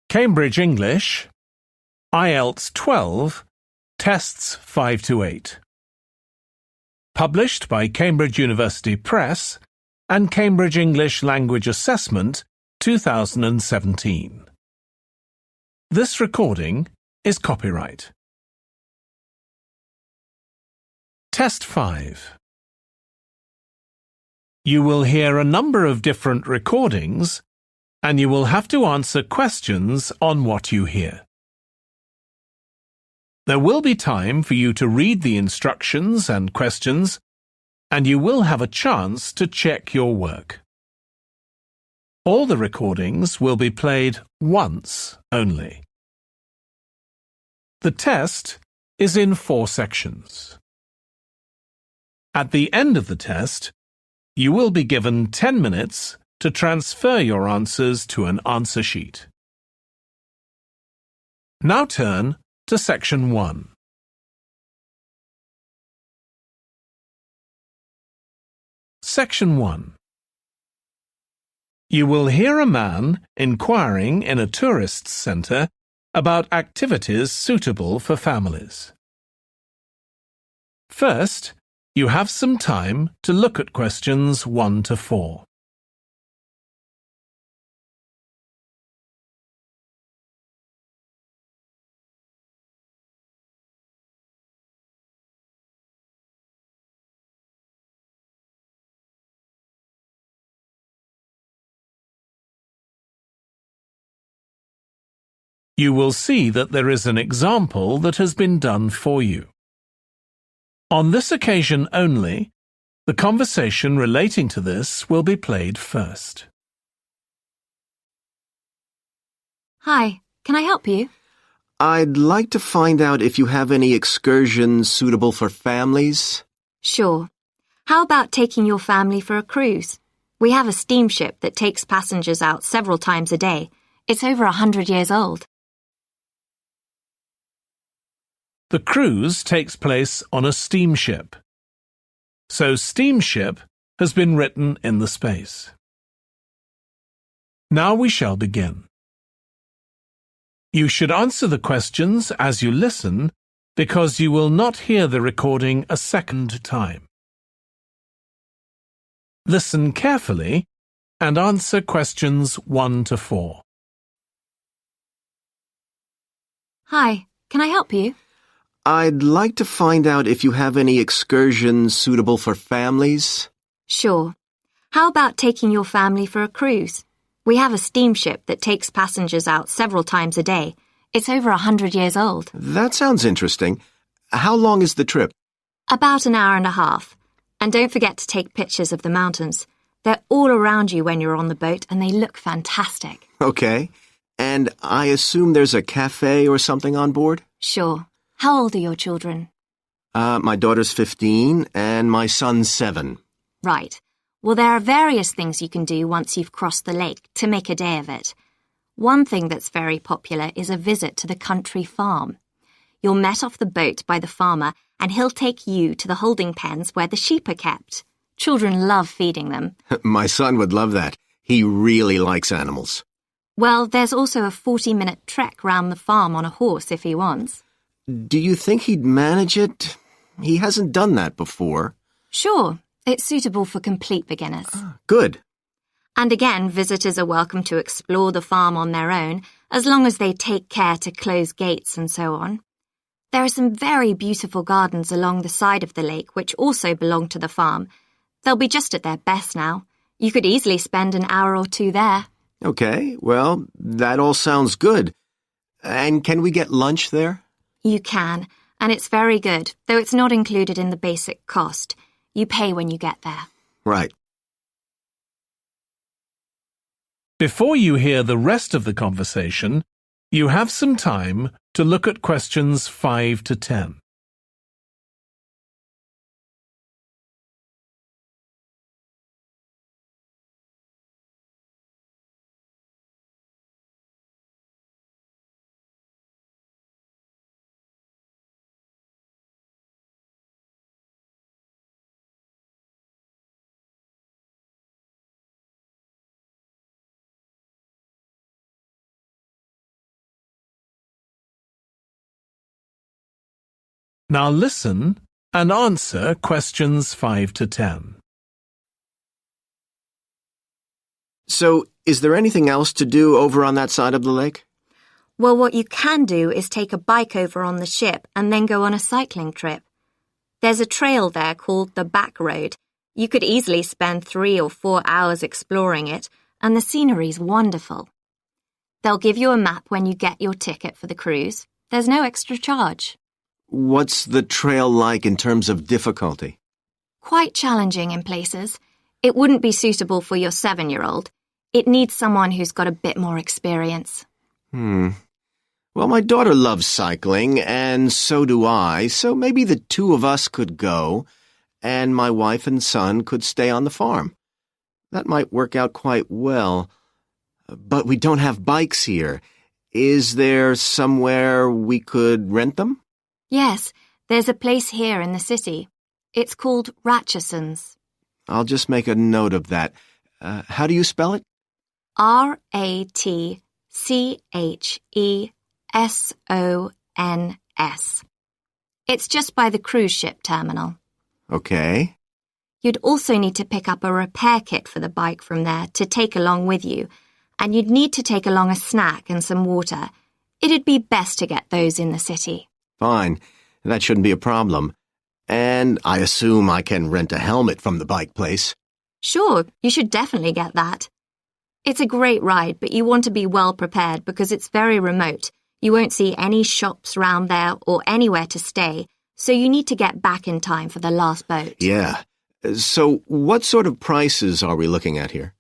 Cambridge English, IELTS 12, Tests 5 to 8. Published by Cambridge University Press and Cambridge English Language Assessment 2017. This recording is copyright. Test 5. You will hear a number of different recordings and you will have to answer questions on what you hear. There will be time for you to read the instructions and questions, and you will have a chance to check your work. All the recordings will be played once only. The test is in 4 sections. At the end of the test, you will be given 10 minutes to transfer your answers to an answer sheet. Now turn to Section 1. Section 1. You will hear a man inquiring in a tourist centre about activities suitable for families. First, you have some time to look at questions 1 to 4. You will see that there is an example that has been done for you. On this occasion only, the conversation relating to this will be played first. Hi, can I help you? I'd like to find out if you have any excursions suitable for families. Sure. How about taking your family for a cruise? We have a steamship that takes passengers out several times a day. It's over 100 years old. The cruise takes place on a steamship. So steamship has been written in the space. Now we shall begin. You should answer the questions as you listen because you will not hear the recording a second time. Listen carefully and answer questions 1 to 4. Hi, can I help you? I'd like to find out if you have any excursions suitable for families. Sure. How about taking your family for a cruise? We have a steamship that takes passengers out several times a day. It's over 100 years old. That sounds interesting. How long is the trip? About an hour and a half. And don't forget to take pictures of the mountains. They're all around you when you're on the boat and they look fantastic. Okay. And I assume there's a cafe or something on board? Sure. How old are your children? My daughter's 15 and my son's 7. Right. Well, there are various things you can do once you've crossed the lake to make a day of it. One thing that's very popular is a visit to the country farm. You're met off the boat by the farmer and he'll take you to the holding pens where the sheep are kept. Children love feeding them. My son would love that. He really likes animals. Well, there's also a 40-minute trek round the farm on a horse if he wants. Do you think he'd manage it? He hasn't done that before. Sure. It's suitable for complete beginners. Good. And again, visitors are welcome to explore the farm on their own, as long as they take care to close gates and so on. There are some very beautiful gardens along the side of the lake which also belong to the farm. They'll be just at their best now. You could easily spend an hour or 2 there. Okay, well, that all sounds good. And can we get lunch there? You can, and it's very good, though it's not included in the basic cost. You pay when you get there. Right. Before you hear the rest of the conversation, you have some time to look at questions 5 to 10. Now listen and answer questions 5 to 10. So, is there anything else to do over on that side of the lake? Well, what you can do is take a bike over on the ship and then go on a cycling trip. There's a trail there called the Back Road. You could easily spend 3 or 4 hours exploring it, and the scenery's wonderful. They'll give you a map when you get your ticket for the cruise. There's no extra charge. What's the trail like in terms of difficulty? Quite challenging in places. It wouldn't be suitable for your 7-year-old. It needs someone who's got a bit more experience. Well, my daughter loves cycling, and so do I, so maybe the two of us could go, and my wife and son could stay on the farm. That might work out quite well. But we don't have bikes here. Is there somewhere we could rent them? Yes, there's a place here in the city. It's called Ratcheson's. I'll just make a note of that. How do you spell it? Ratchesons. It's just by the cruise ship terminal. Okay. You'd also need to pick up a repair kit for the bike from there to take along with you, and you'd need to take along a snack and some water. It'd be best to get those in the city. Fine. That shouldn't be a problem. And I assume I can rent a helmet from the bike place. Sure, you should definitely get that. It's a great ride, but you want to be well prepared because it's very remote. You won't see any shops round there or anywhere to stay, so you need to get back in time for the last boat. Yeah. So what sort of prices are we looking at here?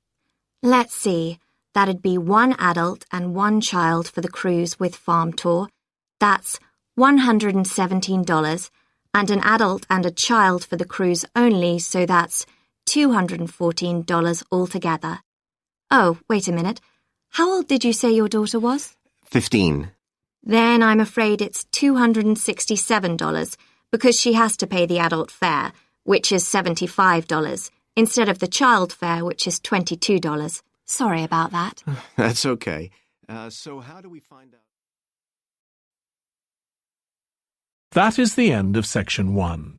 Let's see. That'd be 1 adult and 1 child for the cruise with farm tour. That's $117, and an adult and a child for the cruise only, so that's $214 altogether. Oh, wait a minute. How old did you say your daughter was? 15. Then I'm afraid it's $267 because she has to pay the adult fare, which is $75, instead of the child fare, which is $22. Sorry about that. That's okay. So how do we find out? That is the end of section 1.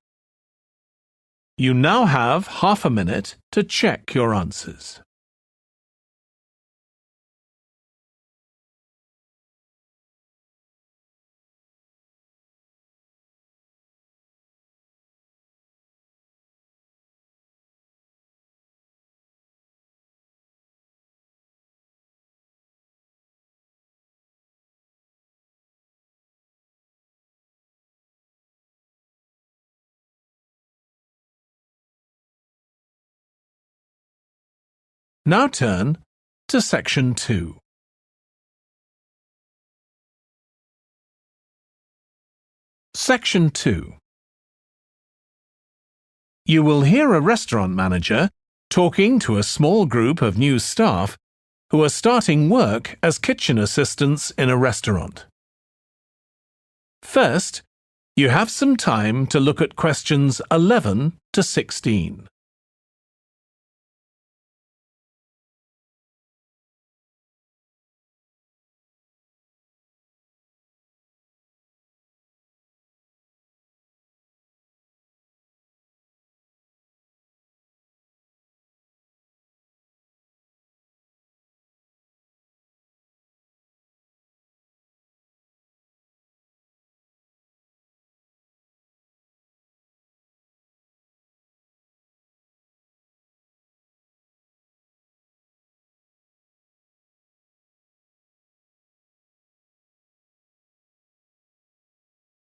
You now have half a minute to check your answers. Now turn to section 2. Section 2. You will hear a restaurant manager talking to a small group of new staff who are starting work as kitchen assistants in a restaurant. First, you have some time to look at questions 11 to 16.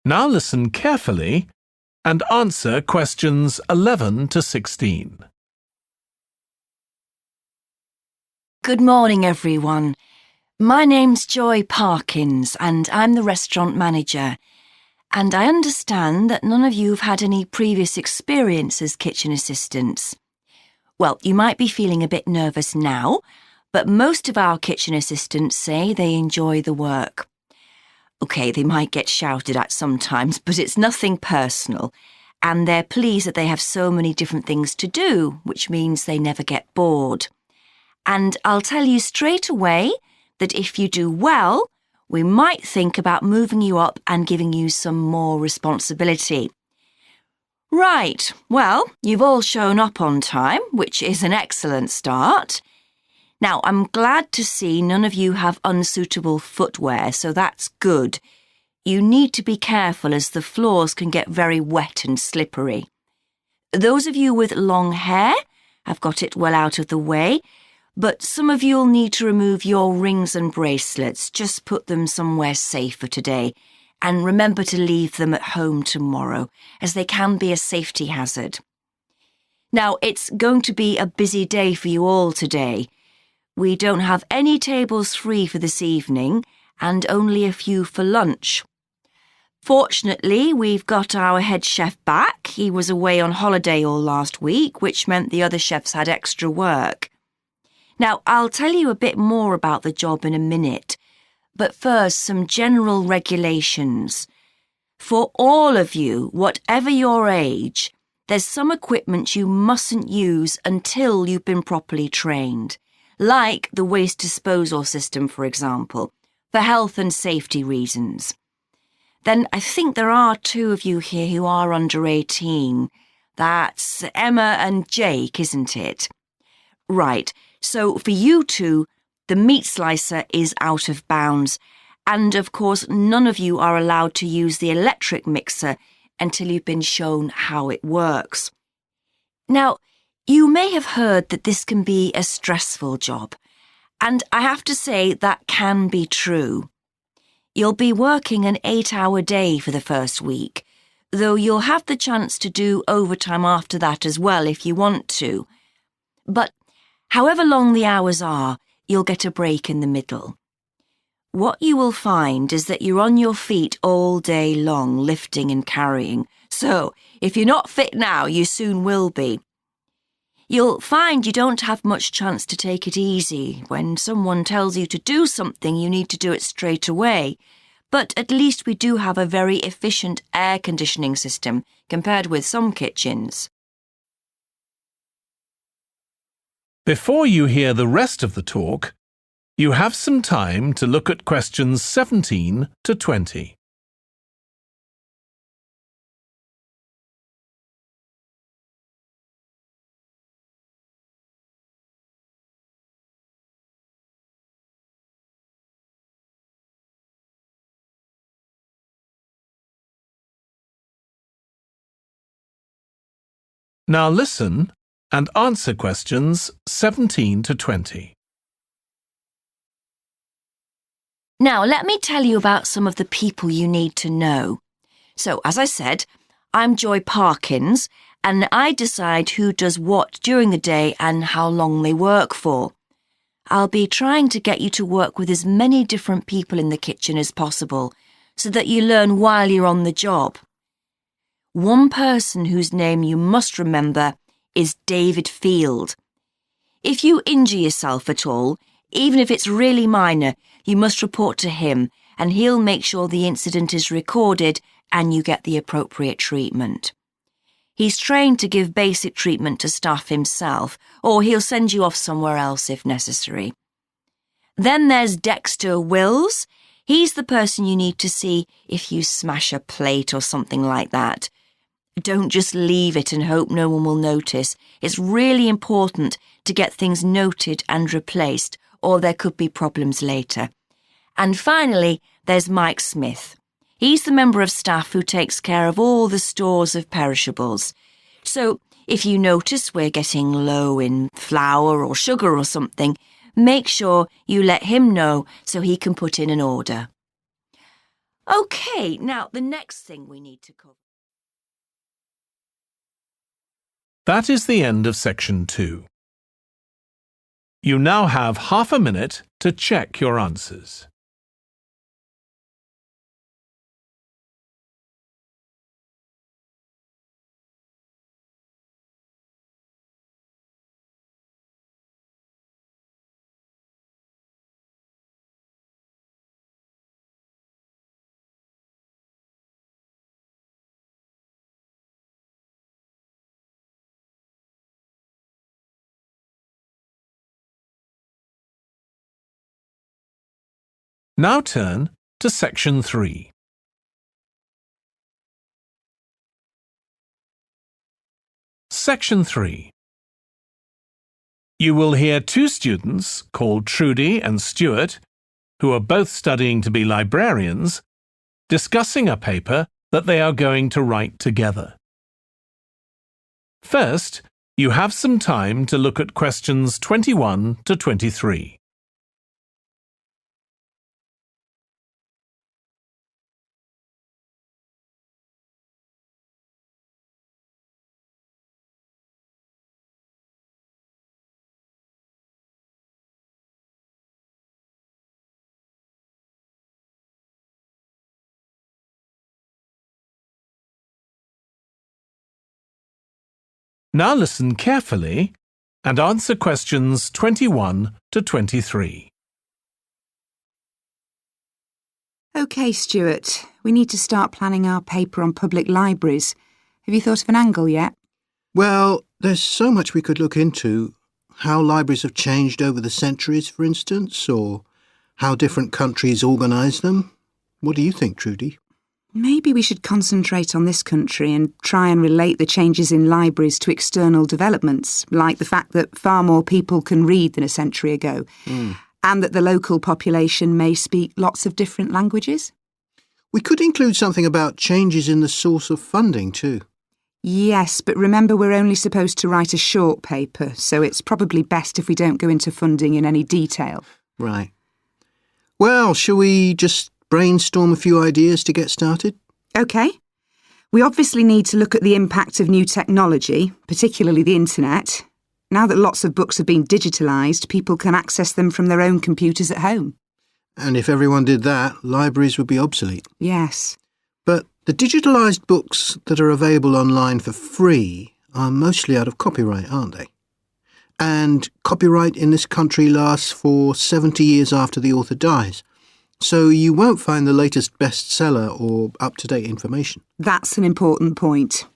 Now listen carefully and answer questions 11 to 16. Good morning, everyone. My name's Joy Parkins, and I'm the restaurant manager. And I understand that none of you have had any previous experience as kitchen assistants. Well, you might be feeling a bit nervous now, but most of our kitchen assistants say they enjoy the work. OK, they might get shouted at sometimes, but it's nothing personal. And they're pleased that they have so many different things to do, which means they never get bored. And I'll tell you straight away that if you do well, we might think about moving you up and giving you some more responsibility. Right, well, you've all shown up on time, which is an excellent start. Now, I'm glad to see none of you have unsuitable footwear, so that's good. You need to be careful as the floors can get very wet and slippery. Those of you with long hair have got it well out of the way, but some of you'll need to remove your rings and bracelets. Just put them somewhere safer today, and remember to leave them at home tomorrow, as they can be a safety hazard. Now, it's going to be a busy day for you all today. We don't have any tables free for this evening, and only a few for lunch. Fortunately, we've got our head chef back. He was away on holiday all last week, which meant the other chefs had extra work. Now, I'll tell you a bit more about the job in a minute, but first, some general regulations. For all of you, whatever your age, there's some equipment you mustn't use until you've been properly trained, like the waste disposal system, for example, for health and safety reasons. Then I think there are 2 of you here who are under 18. That's Emma and Jake, isn't it? Right, so for you 2, the meat slicer is out of bounds, and of course none of you are allowed to use the electric mixer until you've been shown how it works. Now, you may have heard that this can be a stressful job, and I have to say that can be true. You'll be working an 8-hour day for the first week, though you'll have the chance to do overtime after that as well if you want to. But however long the hours are, you'll get a break in the middle. What you will find is that you're on your feet all day long, lifting and carrying, so if you're not fit now, you soon will be. You'll find you don't have much chance to take it easy. When someone tells you to do something, you need to do it straight away. But at least we do have a very efficient air conditioning system compared with some kitchens. Before you hear the rest of the talk, you have some time to look at questions 17 to 20. Now listen and answer questions 17 to 20. Now, let me tell you about some of the people you need to know. So, as I said, I'm Joy Parkins, and I decide who does what during the day and how long they work for. I'll be trying to get you to work with as many different people in the kitchen as possible, so that you learn while you're on the job. One person whose name you must remember is David Field. If you injure yourself at all, even if it's really minor, you must report to him, and he'll make sure the incident is recorded and you get the appropriate treatment. He's trained to give basic treatment to staff himself, or he'll send you off somewhere else if necessary. Then there's Dexter Wills. He's the person you need to see if you smash a plate or something like that. Don't just leave it and hope no one will notice. It's really important to get things noted and replaced, or there could be problems later. And finally, there's Mike Smith. He's the member of staff who takes care of all the stores of perishables. So, if you notice we're getting low in flour or sugar or something, make sure you let him know so he can put in an order. OK, now the next thing we need to cover. That is the end of section 2. You now have half a minute to check your answers. Now turn to Section 3. Section 3. You will hear two students called Trudy and Stuart, who are both studying to be librarians, discussing a paper that they are going to write together. First, you have some time to look at questions 21 to 23. Now listen carefully and answer questions 21 to 23. OK, Stuart, we need to start planning our paper on public libraries. Have you thought of an angle yet? Well, there's so much we could look into. How libraries have changed over the centuries, for instance, or how different countries organise them. What do you think, Trudy? Maybe we should concentrate on this country and try and relate the changes in libraries to external developments, like the fact that far more people can read than a century ago, and that the local population may speak lots of different languages. We could include something about changes in the source of funding too. Yes, but remember we're only supposed to write a short paper, so it's probably best if we don't go into funding in any detail. Right. Well, shall we just brainstorm a few ideas to get started? OK. We obviously need to look at the impact of new technology, particularly the internet. Now that lots of books have been digitalised, people can access them from their own computers at home. And if everyone did that, libraries would be obsolete. Yes. But the digitalised books that are available online for free are mostly out of copyright, aren't they? And copyright in this country lasts for 70 years after the author dies. So you won't find the latest bestseller or up-to-date information. That's an important point.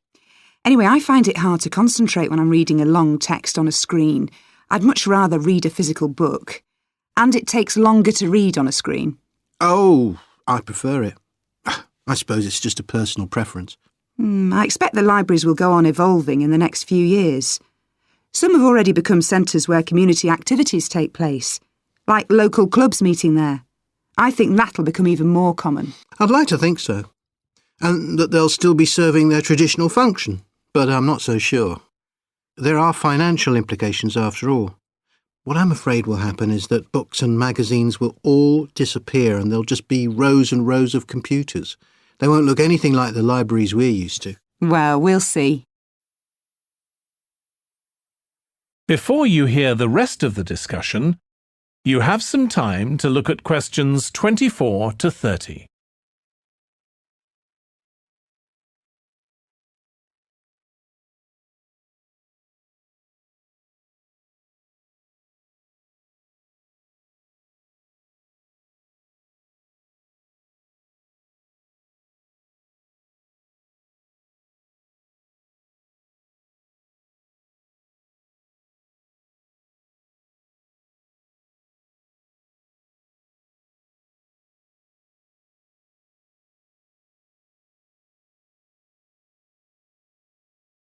Anyway, I find it hard to concentrate when I'm reading a long text on a screen. I'd much rather read a physical book. And it takes longer to read on a screen. Oh, I prefer it. I suppose it's just a personal preference. I expect the libraries will go on evolving in the next few years. Some have already become centres where community activities take place, like local clubs meeting there. I think that'll become even more common. I'd like to think so. And that they'll still be serving their traditional function, but I'm not so sure. There are financial implications after all. What I'm afraid will happen is that books and magazines will all disappear and there'll just be rows and rows of computers. They won't look anything like the libraries we're used to. Well, we'll see. Before you hear the rest of the discussion, you have some time to look at questions 24 to 30.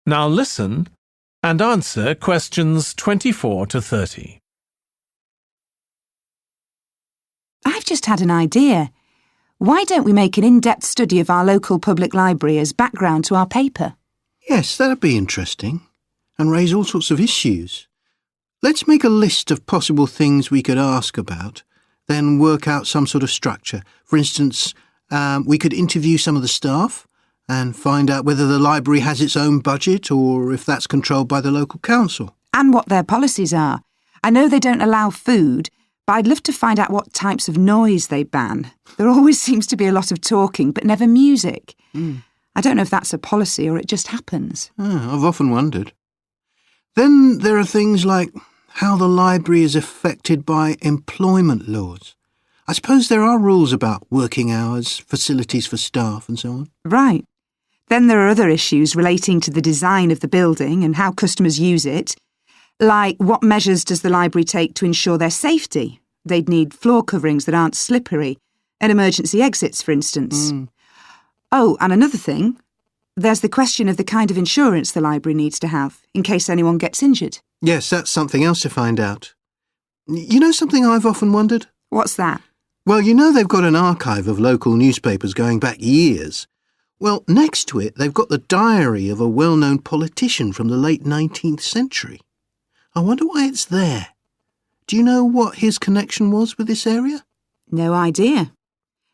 Now listen and answer questions 24 to 30. I've just had an idea. Why don't we make an in-depth study of our local public library as background to our paper? Yes, that'd be interesting. And raise all sorts of issues. Let's make a list of possible things we could ask about, then work out some sort of structure. For instance, we could interview some of the staff and find out whether the library has its own budget or if that's controlled by the local council. And what their policies are. I know they don't allow food, but I'd love to find out what types of noise they ban. There always seems to be a lot of talking, but never music. I don't know if that's a policy or it just happens. I've often wondered. Then there are things like how the library is affected by employment laws. I suppose there are rules about working hours, facilities for staff and so on. Right. Then there are other issues relating to the design of the building and how customers use it. Like, what measures does the library take to ensure their safety? They'd need floor coverings that aren't slippery, At emergency exits, for instance. Oh, and another thing, there's the question of the kind of insurance the library needs to have, in case anyone gets injured. Yes, that's something else to find out. You know something I've often wondered? What's that? Well, you know they've got an archive of local newspapers going back years. Well, next to it, they've got the diary of a well-known politician from the late 19th century. I wonder why it's there. Do you know what his connection was with this area? No idea.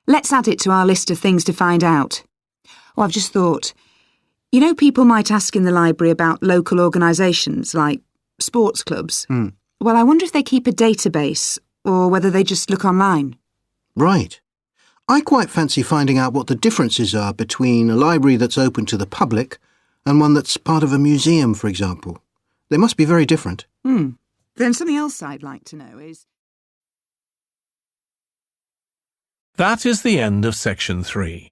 Let's add it to our list of things to find out. Oh, I've just thought, you know, people might ask in the library about local organisations like sports clubs. Well, I wonder if they keep a database or whether they just look online. Right. I quite fancy finding out what the differences are between a library that's open to the public and one that's part of a museum, for example. They must be very different. Then something else I'd like to know is... That is the end of section 3.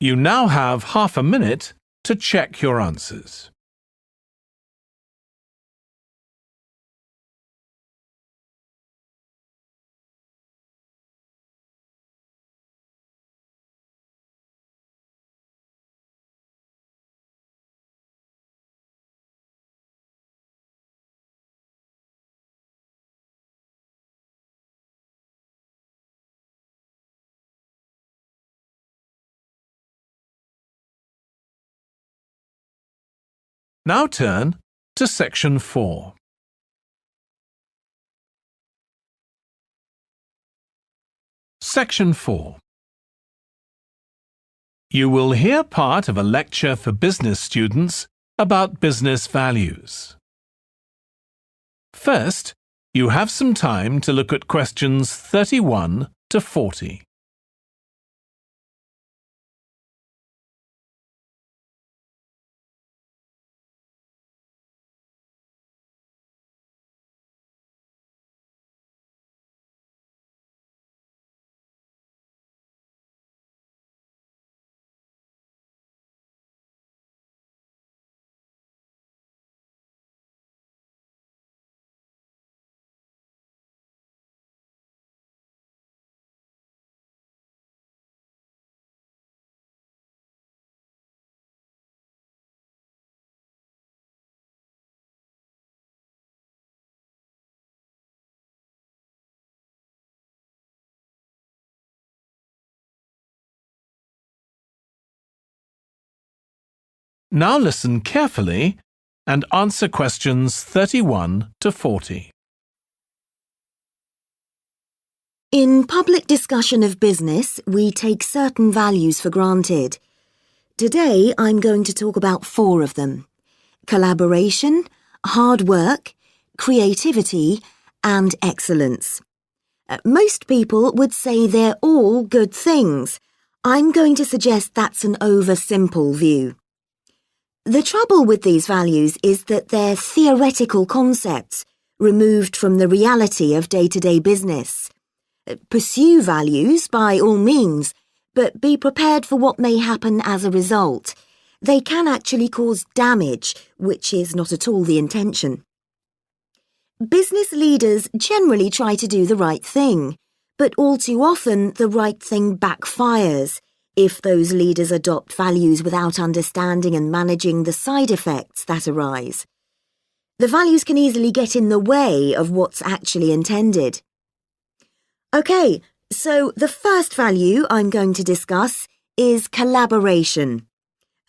You now have half a minute to check your answers. Now turn to section 4. Section 4. You will hear part of a lecture for business students about business values. First, you have some time to look at questions 31 to 40. Now listen carefully and answer questions 31 to 40. In public discussion of business, we take certain values for granted. Today, I'm going to talk about 4 of them: collaboration, hard work, creativity, and excellence. Most people would say they're all good things. I'm going to suggest that's an oversimple view. The trouble with these values is that they're theoretical concepts, removed from the reality of day-to-day business. Pursue values by all means, but be prepared for what may happen as a result. They can actually cause damage, which is not at all the intention. Business leaders generally try to do the right thing, but all too often the right thing backfires if those leaders adopt values without understanding and managing the side effects that arise. The values can easily get in the way of what's actually intended. Okay, so the first value I'm going to discuss is collaboration.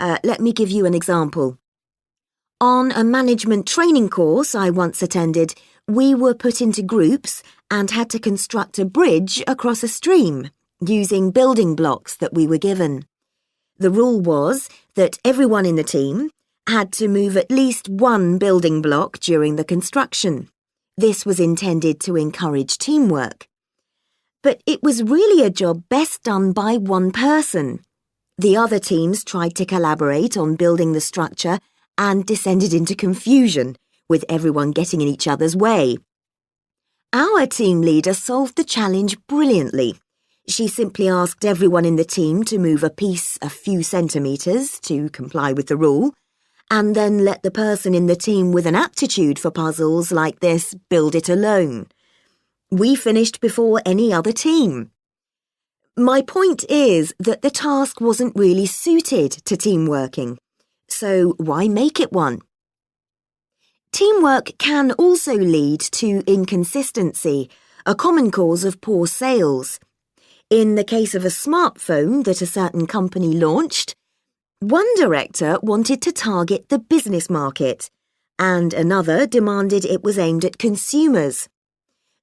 Let me give you an example. On a management training course I once attended, we were put into groups and had to construct a bridge across a stream, using building blocks that we were given. The rule was that everyone in the team had to move at least one building block during the construction. This was intended to encourage teamwork. But it was really a job best done by one person. The other teams tried to collaborate on building the structure and descended into confusion, with everyone getting in each other's way. Our team leader solved the challenge brilliantly. She simply asked everyone in the team to move a piece a few centimetres to comply with the rule, and then let the person in the team with an aptitude for puzzles like this build it alone. We finished before any other team. My point is that the task wasn't really suited to team working, so why make it one? Teamwork can also lead to inconsistency, a common cause of poor sales. In the case of a smartphone that a certain company launched, one director wanted to target the business market, and another demanded it was aimed at consumers.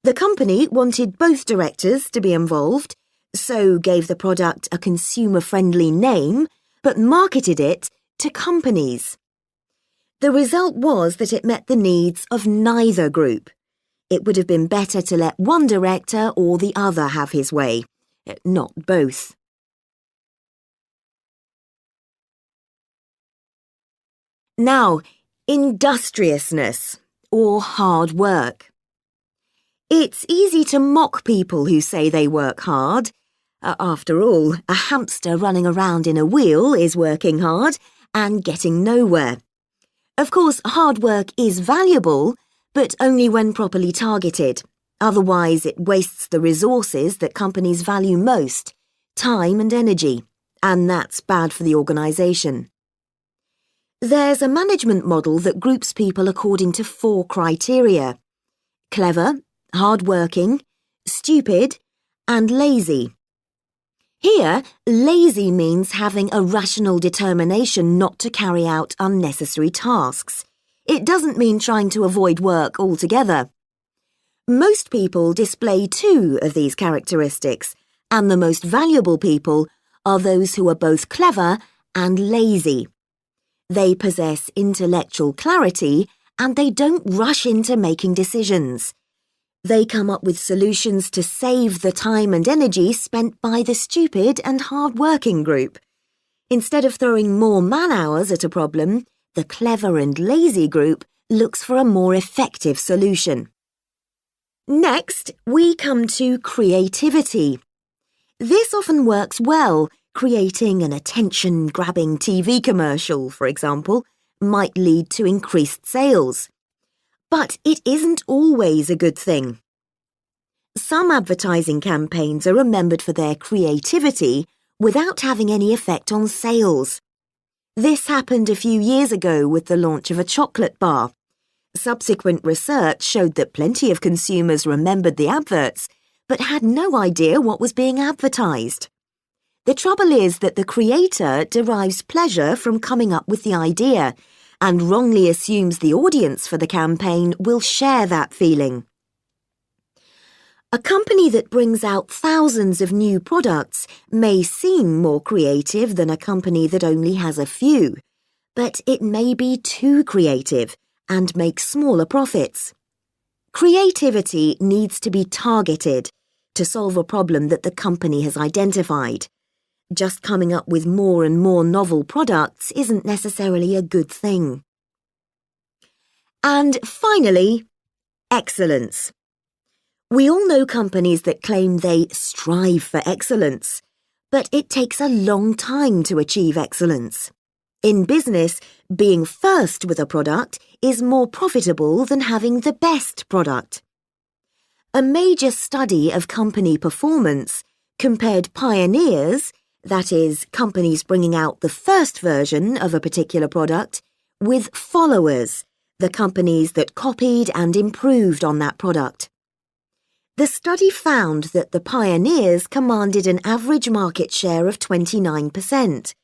The company wanted both directors to be involved, so gave the product a consumer-friendly name, but marketed it to companies. The result was that it met the needs of neither group. It would have been better to let one director or the other have his way, not both. Now, industriousness, or hard work. It's easy to mock people who say they work hard. After all, a hamster running around in a wheel is working hard and getting nowhere. Of course, hard work is valuable, but only when properly targeted. Otherwise, it wastes the resources that companies value most, time and energy, and that's bad for the organisation. There's a management model that groups people according to 4 criteria: clever, hard-working, stupid, and lazy. Here, lazy means having a rational determination not to carry out unnecessary tasks. It doesn't mean trying to avoid work altogether. Most people display 2 of these characteristics, and the most valuable people are those who are both clever and lazy. They possess intellectual clarity and they don't rush into making decisions. They come up with solutions to save the time and energy spent by the stupid and hard-working group. Instead of throwing more man-hours at a problem, the clever and lazy group looks for a more effective solution. Next, we come to creativity. This often works well. Creating an attention-grabbing TV commercial, for example, might lead to increased sales. But it isn't always a good thing. Some advertising campaigns are remembered for their creativity without having any effect on sales. This happened a few years ago with the launch of a chocolate bar. Subsequent research showed that plenty of consumers remembered the adverts, but had no idea what was being advertised. The trouble is that the creator derives pleasure from coming up with the idea and wrongly assumes the audience for the campaign will share that feeling. A company that brings out thousands of new products may seem more creative than a company that only has a few, but it may be too creative and make smaller profits. Creativity needs to be targeted to solve a problem that the company has identified. Just coming up with more and more novel products isn't necessarily a good thing. And finally, excellence. We all know companies that claim they strive for excellence, but it takes a long time to achieve excellence. In business, being first with a product is more profitable than having the best product. A major study of company performance compared pioneers, that is, companies bringing out the first version of a particular product, with followers, the companies that copied and improved on that product. The study found that the pioneers commanded an average market share of 29%,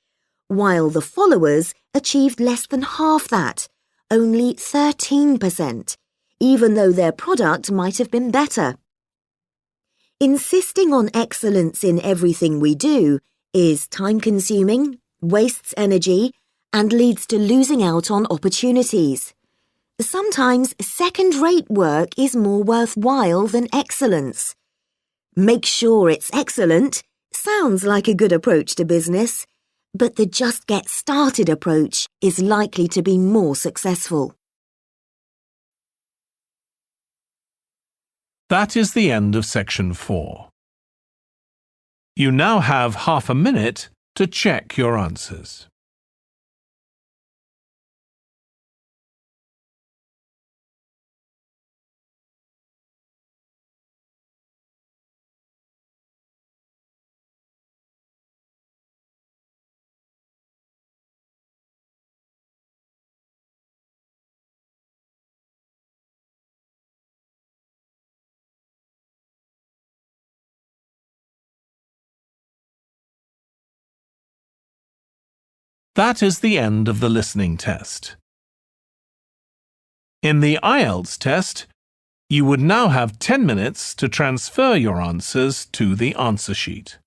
while the followers achieved less than half that, only 13%, even though their product might have been better. Insisting on excellence in everything we do is time-consuming, wastes energy, and leads to losing out on opportunities. Sometimes second-rate work is more worthwhile than excellence. Make sure it's excellent sounds like a good approach to business, but the just get started approach is likely to be more successful. That is the end of section 4. You now have half a minute to check your answers. That is the end of the listening test. In the IELTS test, you would now have 10 minutes to transfer your answers to the answer sheet.